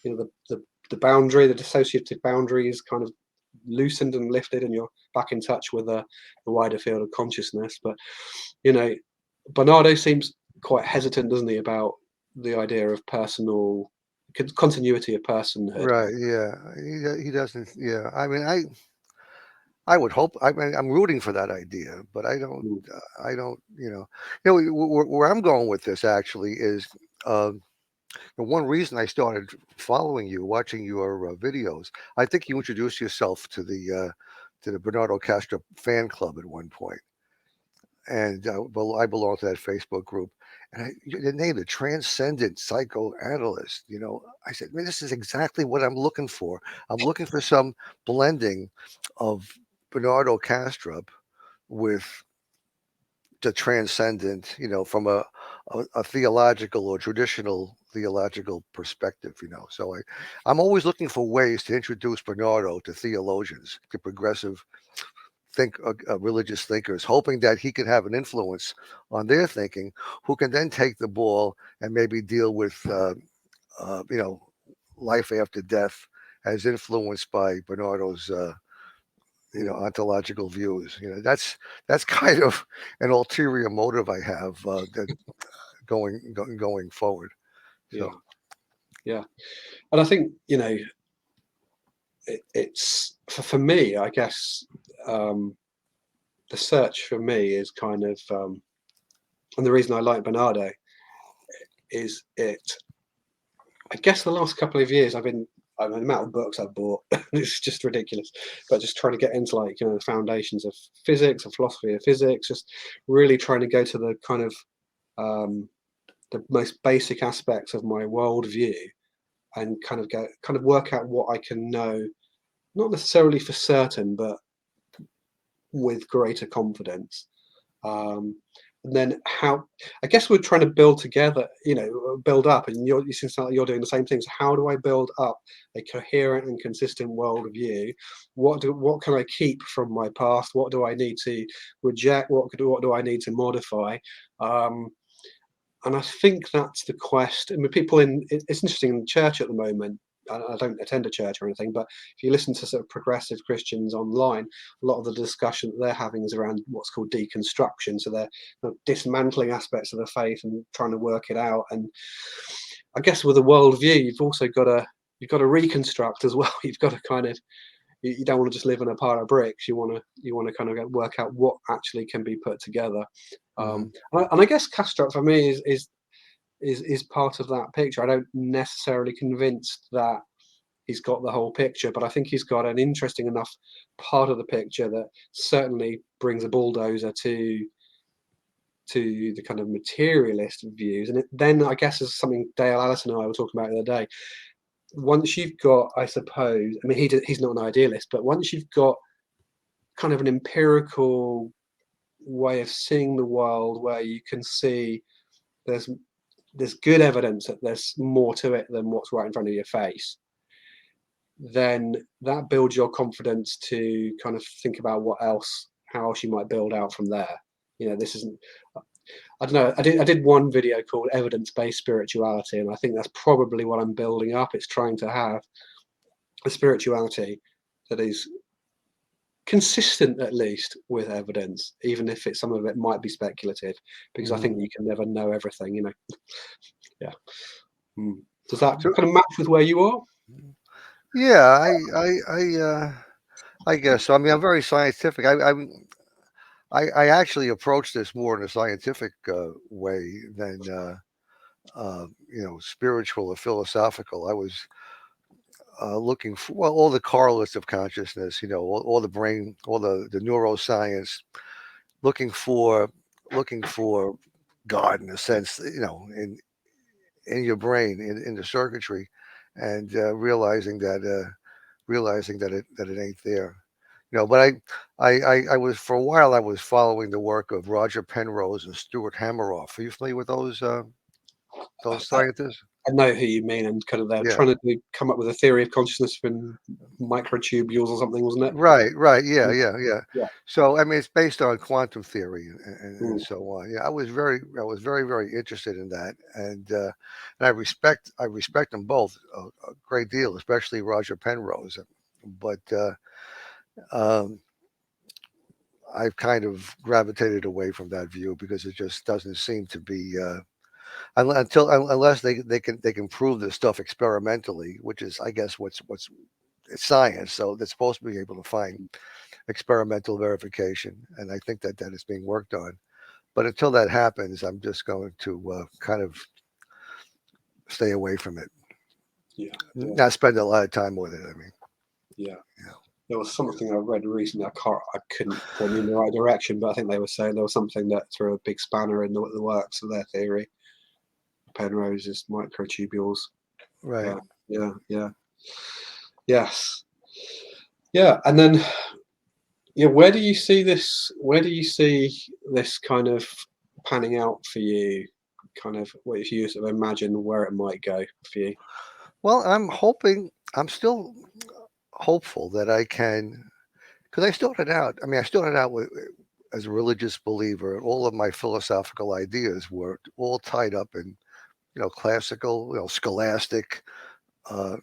the boundary, the dissociative boundary is kind of loosened and lifted, and you're back in touch with the wider field of consciousness. But you know, Bernardo seems quite hesitant, doesn't he, about the idea of personal continuity of personhood. Right? Yeah. He doesn't. Yeah. I mean, I would hope. I mean, I'm rooting for that idea, but I don't. Mm, I don't. Where I'm going with this actually is. The one reason I started following you, watching your videos, I think you introduced yourself to the Bernardo Kastrup fan club at one point, and I belong to that Facebook group. And the name, the Transcendent Psychoanalyst. I said, man, this is exactly what I'm looking for. I'm looking for some blending of Bernardo Kastrup with the transcendent, from a theological or traditional theological perspective. So I'm always looking for ways to introduce Bernardo to theologians, to progressive religious thinkers, hoping that he could have an influence on their thinking, who can then take the ball and maybe deal with life after death, as influenced by Bernardo's ontological views. That's kind of an ulterior motive I have that going forward. So. Yeah. And I think it's for me, I guess, the search for me is kind of, and the reason I like Bernardo is I guess the last couple of years the amount of books I've bought, it's just ridiculous. But just trying to get into the foundations of physics, of philosophy of physics, just really trying to go to the kind of the most basic aspects of my worldview and kind of work out what I can know, not necessarily for certain, but with greater confidence. And then I guess we're trying to build together, build up, and you seem like you're doing the same things. How do I build up a coherent and consistent worldview? What can I keep from my past? What do I need to reject? What do I need to modify? And I think that's the quest. I mean, it's interesting in the church at the moment. I don't attend a church or anything, but if you listen to sort of progressive Christians online, a lot of the discussion that they're having is around what's called deconstruction. So they're dismantling aspects of the faith and trying to work it out. And I guess with a worldview, you've also got to reconstruct as well. You've got to kind of, you don't want to just live in a pile of bricks. You want to kind of work out what actually can be put together. And I guess Kastrup for me is part of that picture. I don't necessarily convinced that he's got the whole picture, but I think he's got an interesting enough part of the picture that certainly brings a bulldozer to the kind of materialist views. And then I guess is something Dale Allison and I were talking about the other day. Once you've got, I suppose, I mean, he's not an idealist, but once you've got kind of an empirical way of seeing the world where you can see there's good evidence that there's more to it than what's right in front of your face, then that builds your confidence to kind of think about how else you might build out from there. This isn't, I don't know, I did one video called Evidence-Based Spirituality, and I think that's probably what I'm building up. It's trying to have a spirituality that is consistent, at least, with evidence, even if some of it might be speculative, because I think you can never know everything, Yeah. Does that kind of match with where you are? Yeah, I guess so. I mean, I'm very scientific. I actually approach this more in a scientific way than spiritual or philosophical. I was looking for all the correlates of consciousness, all the brain, all the neuroscience, looking for God in a sense, in your brain, in the circuitry, and realizing that it ain't there. But I was, for a while, I was following the work of Roger Penrose and Stuart Hameroff. Are you familiar with those scientists? I know who you mean, and kind of they're trying to come up with a theory of consciousness from microtubules or something, wasn't it? Right, yeah. Yeah. So I mean, it's based on quantum theory and so on. Yeah, I was very, very interested in that, and I respect them both a great deal, especially Roger Penrose. But I've kind of gravitated away from that view because it just doesn't seem to be unless they can prove this stuff experimentally, which is, I guess, what's it's science. So they're supposed to be able to find experimental verification, and I think that is being worked on. But until that happens, I'm just going to kind of stay away from it. Yeah. Not spend a lot of time with it. I mean, yeah. There was something I read recently. I couldn't point me in the right direction, but I think they were saying there was something that threw a big spanner in the works of their theory. Penrose's microtubules. right. Yeah. Yes. Yeah. And then, where do you see this? Where do you see this kind of panning out for you? Kind of, what if you sort of imagine where it might go for you? Well, I'm still hopeful that I can, because I started out. I started out as a religious believer, and all of my philosophical ideas were all tied up in classical, scholastic, uh,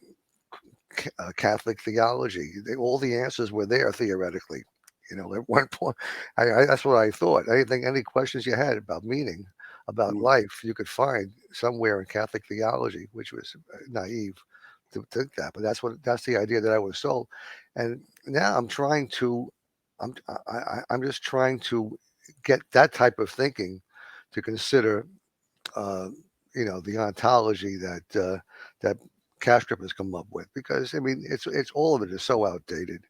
Catholic theology. All the answers were there theoretically. At one point, that's what I thought. Anything, any questions you had about meaning, about Mm. life, you could find somewhere in Catholic theology, which was naive to think that. But that's the idea that I was sold, and now I'm just trying to get that type of thinking to consider uh, the ontology that Kastrup has come up with, because I mean it's all of it is so outdated.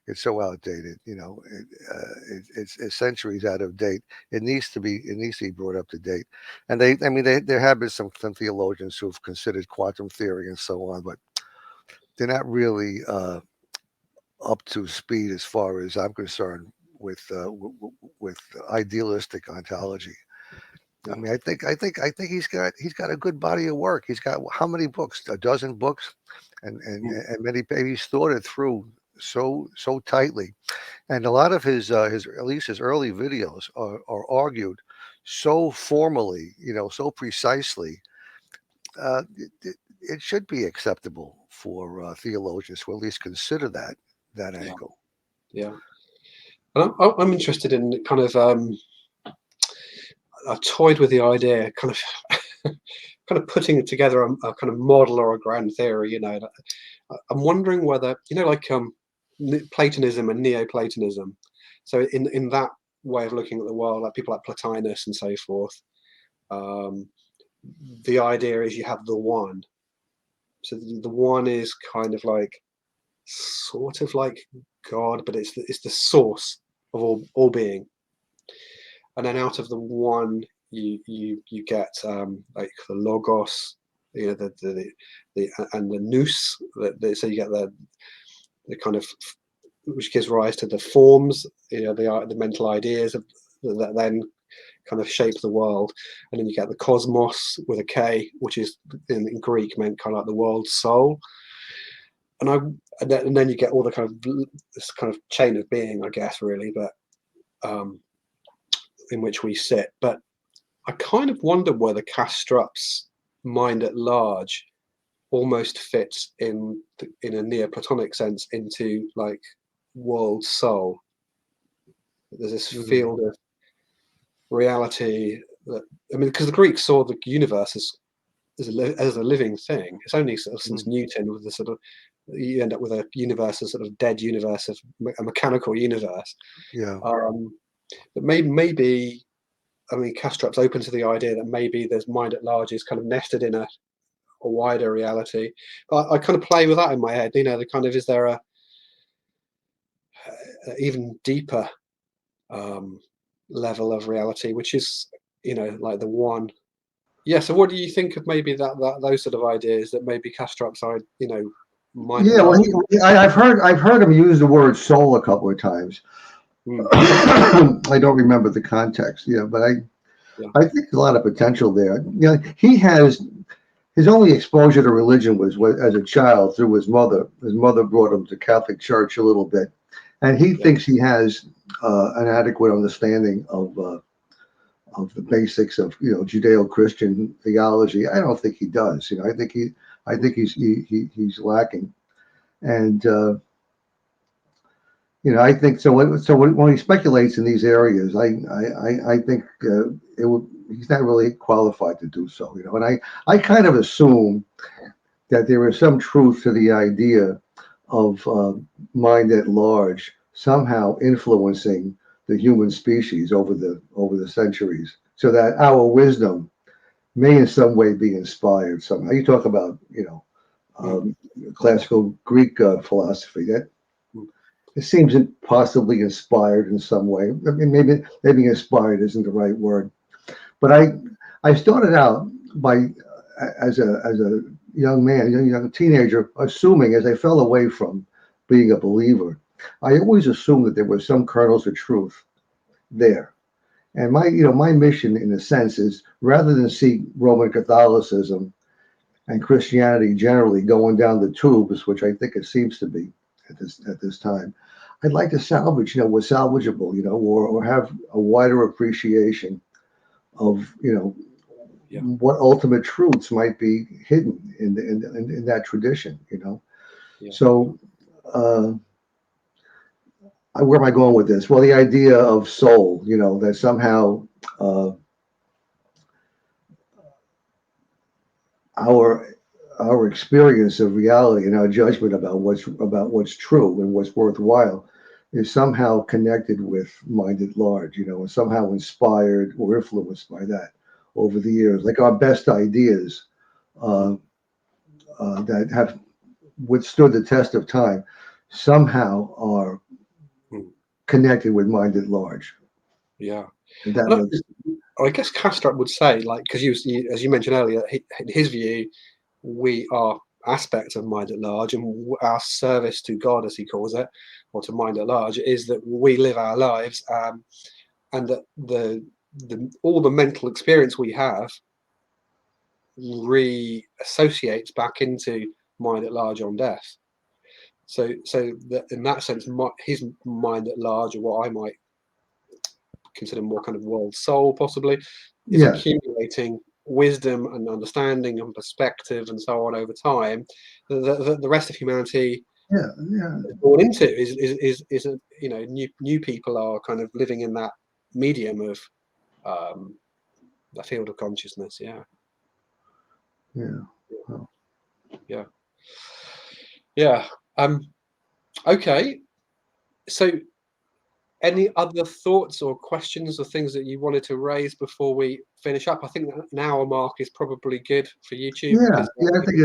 It's so outdated. It's centuries out of date. It needs to be brought up to date. And there have been some theologians who've considered quantum theory and so on, but they're not really up to speed as far as I'm concerned with idealistic ontology. I Yeah. mean, I think he's got a good body of work. He's got how many books? A dozen books, and and Mm. and many. He's thought it through so tightly, and a lot of his at least his early videos are argued so formally, so precisely. It should be acceptable for theologians to at least consider that Yeah. angle. Yeah. And I'm interested in kind of I've toyed with the idea, kind of kind of putting together a kind of model or a grand theory. I'm wondering whether like Platonism and Neo-platonism. So in that way of looking at the world, like people like Plotinus and so forth, um, the idea is you have the one. So the one is kind of like sort of like God, but it's the source of all being. And then out of the one you get like the logos, the and the nous. So you get the kind of, which gives rise to the forms, the mental ideas that then kind of shape the world. And then you get the cosmos with a K, which is in Greek meant kind of like the world soul. And then you get all the kind of this kind of chain of being, I guess, really, but in which we sit. But I kind of wonder whether Kastrup's mind at large almost fits in a Neoplatonic sense into like world soul. There's this Mm, field of reality that, I mean, because the Greeks saw the universe as a living thing. It's only sort of since mm, Newton with the sort of, you end up with a universe, a sort of dead universe, of a mechanical universe. yeah. But maybe I mean, Kastrup's open to the idea that maybe there's mind at large is kind of nested in a wider reality. But I kind of play with that in my head. The kind of, is there a even deeper um, level of reality, which is like the one. Yeah. So what do you think of maybe that those sort of ideas that maybe Kastrup's mind at Yeah, well, large? I've heard him use the word soul a couple of times. Mm, I don't remember the context, but yeah. I think there's a lot of potential there. He has his only exposure to religion was as a child through his mother. His mother brought him to Catholic Church a little bit, and he Yeah. thinks he has an adequate understanding of the basics of Judeo-Christian theology. I don't think he does. I think he's lacking, and I think so. When he speculates in these areas, I think it would. He's not really qualified to do so. And I kind of assume that there is some truth to the idea of mind at large somehow influencing the human species over the centuries, so that our wisdom may in some way be inspired somehow. You talk about Mm, um, classical Greek philosophy. That mm, it seems possibly inspired in some way. I mean, maybe inspired isn't the right word, but I started out by as a young man, young teenager, assuming as I fell away from being a believer, I always assumed that there were some kernels of truth there. And my mission, in a sense, is rather than see Roman Catholicism and Christianity generally going down the tubes, which I think it seems to be at this time, I'd like to salvage, what's salvageable, or have a wider appreciation of, what ultimate truths might be hidden in that tradition, you know. So where am I going with this? Well, the idea of soul, you know, that somehow our experience of reality and our judgment about what's true and what's worthwhile is somehow connected with mind at large, you know, and somehow inspired or influenced by that over the years. Like our best ideas that have withstood the test of time somehow are connected with mind at large. Yeah. And that makes, I guess Kastrup would say, like, because as you mentioned earlier, in his view, we are aspects of mind at large, and our service to God, as he calls it, or to mind at large, is that we live our lives, and that all the mental experience we have re-associates back into mind at large on death. So that in that sense, his mind at large, or what I might consider more kind of world soul, possibly, is accumulating wisdom and understanding and perspective and so on over time. The rest of humanity is born into is you know, new people are kind of living in that medium of the field of consciousness. Okay, so any other thoughts or questions or things that you wanted to raise before we finish up? I think an hour mark is probably good for YouTube. I think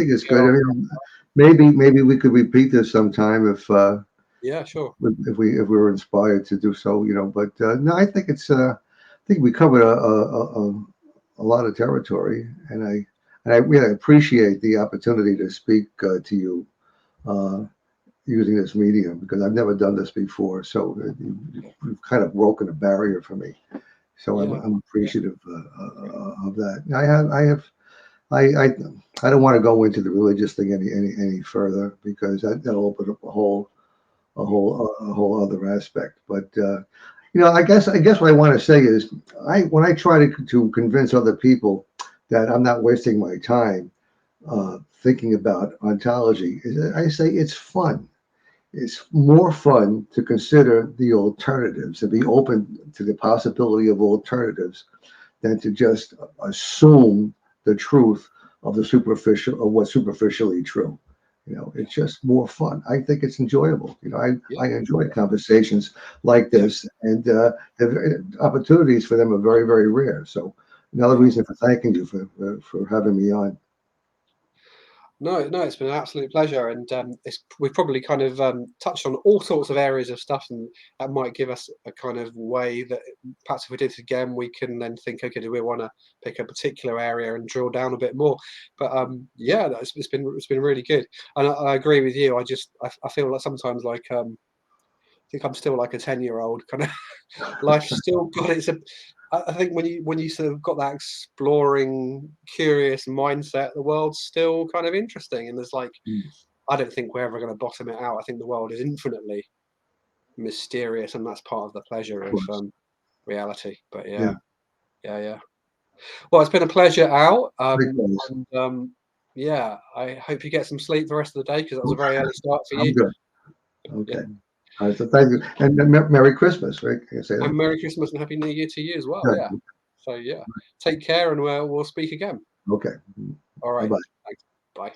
it's good. I mean, maybe we could repeat this sometime if sure, if we were inspired to do so, you know. But no, I think it's I think we covered a lot of territory, and I really appreciate the opportunity to speak to you using this medium, because I've never done this before. So you've kind of broken a barrier for me. So I'm appreciative of that. I don't want to go into the religious thing any further, because that'll open up a whole other aspect. But you know, I guess what I want to say is, when I try to convince other people that I'm not wasting my time thinking about ontology, I say it's fun. It's more fun to consider the alternatives and be open to the possibility of alternatives than to just assume the truth of the superficial, of what's superficially true. You know, it's just more fun. I think it's enjoyable. You know, I enjoy conversations like this, and the opportunities for them are very, very rare. So another reason for thanking you for having me on. No, it's been an absolute pleasure, and we've probably kind of touched on all sorts of areas of stuff, and that might give us a kind of way that perhaps if we did it again, we can then think, okay, do we want to pick a particular area and drill down a bit more? But it's been really good, and I agree with you. I feel like sometimes like I think I'm still like a 10-year-old kind of. Life's still got its. I think when you sort of got that exploring, curious mindset, the world's still kind of interesting. And there's like, I don't think we're ever going to bottom it out. I think the world is infinitely mysterious, and that's part of the pleasure of reality. But yeah. Well, it's been a pleasure, Al. I hope you get some sleep the rest of the day, because that was a very early start for you. I'm good. Okay. All right, so thank you, and Merry Christmas, right? Can you say that? And Merry Christmas and Happy New Year to you as well. Good. Yeah. So take care, and we'll speak again. Okay. All right. Bye-bye. Thanks. Bye.